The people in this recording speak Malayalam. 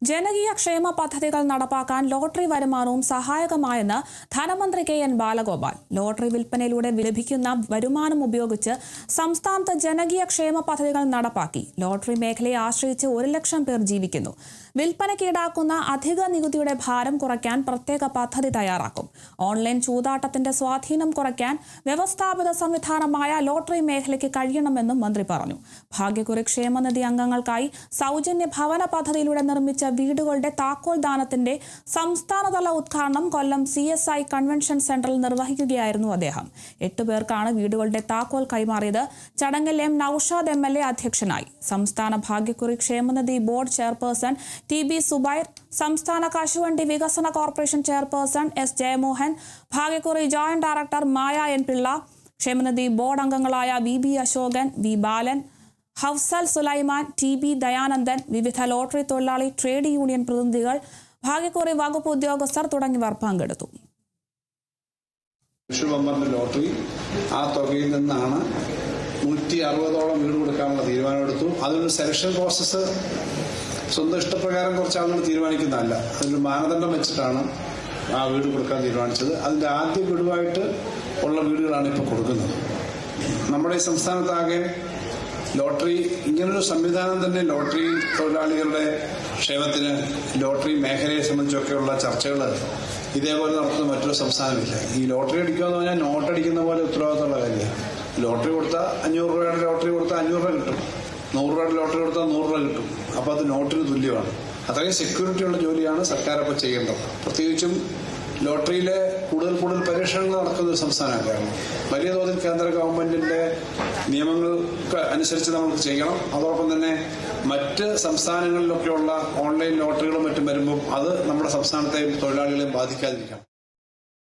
ജനകീയ ക്ഷേമ പദ്ധതികൾ നടപ്പാക്കാൻ ലോട്ടറി വരുമാനവും സഹായകമായെന്ന് ധനമന്ത്രി കെ.എൻ. ബാലഗോപാൽ. ലോട്ടറി വിൽപ്പനയിലൂടെ ലഭിക്കുന്ന വരുമാനം ഉപയോഗിച്ച് സംസ്ഥാനത്ത് ജനകീയ ക്ഷേമ പദ്ധതികൾ നടപ്പാക്കി. ലോട്ടറി മേഖലയെ ആശ്രയിച്ച് 1 ലക്ഷം പേർ ജീവിക്കുന്നു. വിൽപ്പനയ്ക്ക് ഈടാക്കുന്ന അധിക നികുതിയുടെ ഭാരം കുറയ്ക്കാൻ പ്രത്യേക പദ്ധതി തയ്യാറാക്കും. ഓൺലൈൻ ചൂതാട്ടത്തിന്റെ സ്വാധീനം കുറയ്ക്കാൻ വ്യവസ്ഥാപിത സംവിധാനമായ ലോട്ടറി മേഖലയ്ക്ക് കഴിയണമെന്നും മന്ത്രി പറഞ്ഞു. ഭാഗ്യക്കുറി ക്ഷേമനിധി അംഗങ്ങൾക്കായി സൗജന്യ ഭവന പദ്ധതിയിലൂടെ നിർമ്മിച്ച വീടുകളുടെ താക്കോൽ ദാനത്തിന്റെ സംസ്ഥാനതല ഉദ്ഘാടനം കൊല്ലം CSI കൺവെൻഷൻ സെന്ററിൽ നിർവഹിക്കുകയായിരുന്നു അദ്ദേഹം. 8 പേർക്കാണ് വീടുകളുടെ താക്കോൽ കൈമാറിയത്. ചടങ്ങിൽ M. നൌഷാദ് MLA അധ്യക്ഷനായി. സംസ്ഥാന ഭാഗ്യക്കുറി ക്ഷേമനിധി ബോർഡ് ചെയർപേഴ്സൺ TB സുബൈർ, സംസ്ഥാന കശുവണ്ടി വികസന കോർപ്പറേഷൻ ചെയർപേഴ്സൺ S. ജയമോഹൻ, ഭാഗ്യക്കുറി joint director Maya N. Pillai, ക്ഷേമനിധി ബോർഡ് അംഗങ്ങളായ VB അശോകൻ, V. ബാലൻ, ഹഫ്സൽ സുലൈമാൻ, TB ദയാനന്ദൻ, വിവിധ ലോട്ടറി തൊഴിലാളി ട്രേഡ് യൂണിയൻ പ്രതിനിധികൾ, ഭാഗ്യക്കുറി വകുപ്പ് ഉദ്യോഗസ്ഥർ തുടങ്ങിയവർ പങ്കെടുത്തു. ലോട്ടറി ആ തുകയിൽ നിന്നാണ് 160ഓളം വീട് കൊടുക്കാനുള്ള തീരുമാനമെടുത്തു. അതിനൊരു സെലക്ഷൻ പ്രോസസ്സ് സ്വന്തം ഇഷ്ടപ്രകാരം കുറച്ച് ആളുകൾ തീരുമാനിക്കുന്നതല്ല. അതിനൊരു മാനദണ്ഡം വെച്ചിട്ടാണ് ആ വീട് കൊടുക്കാൻ തീരുമാനിച്ചത്. അതിന്റെ ആദ്യ വീടുമായിട്ട് ഉള്ള വീടുകളാണ് ഇപ്പോൾ കൊടുക്കുന്നത്. നമ്മുടെ ഈ സംസ്ഥാനത്താകെ ലോട്ടറി ഇങ്ങനൊരു സംവിധാനം തന്നെ ലോട്ടറി തൊഴിലാളികളുടെ ക്ഷേമത്തിന്, ലോട്ടറി മേഖലയെ സംബന്ധിച്ചൊക്കെയുള്ള ചർച്ചകൾ ഇതേപോലെ നടത്തുന്ന മറ്റൊരു സംസ്ഥാനമില്ല. ഈ ലോട്ടറി അടിക്കുക എന്ന് പറഞ്ഞാൽ നോട്ടടിക്കുന്ന പോലെ ഉത്തരവാദിത്തമുള്ള കാര്യമാണ്. ലോട്ടറി കൊടുത്താൽ 500 രൂപയുടെ ലോട്ടറി കൊടുത്താൽ 500 രൂപ കിട്ടും, 100 രൂപയുടെ ലോട്ടറി കൊടുത്താൽ 100 രൂപ കിട്ടും. അപ്പോൾ അത് നോട്ടിന് തുല്യമാണ്. അത്രയും സെക്യൂരിറ്റി ഉള്ള ജോലിയാണ് സർക്കാർ അപ്പോൾ ചെയ്യേണ്ടത്. പ്രത്യേകിച്ചും ലോട്ടറിയിലെ കൂടുതൽ പരീക്ഷണങ്ങൾ നടക്കുന്ന ഒരു സംസ്ഥാനമാണ് കേരളം. വലിയ തോതിൽ കേന്ദ്ര ഗവൺമെന്റിന്റെ നിയമങ്ങൾക്ക് അനുസരിച്ച് നമുക്ക് ചെയ്യണം. അതോടൊപ്പം തന്നെ മറ്റ് സംസ്ഥാനങ്ങളിലൊക്കെയുള്ള ഓൺലൈൻ ലോട്ടറികളും മറ്റും വരുമ്പോൾ അത് നമ്മുടെ സംസ്ഥാനത്തെയും തൊഴിലാളികളെയും ബാധിക്കാതിരിക്കണം.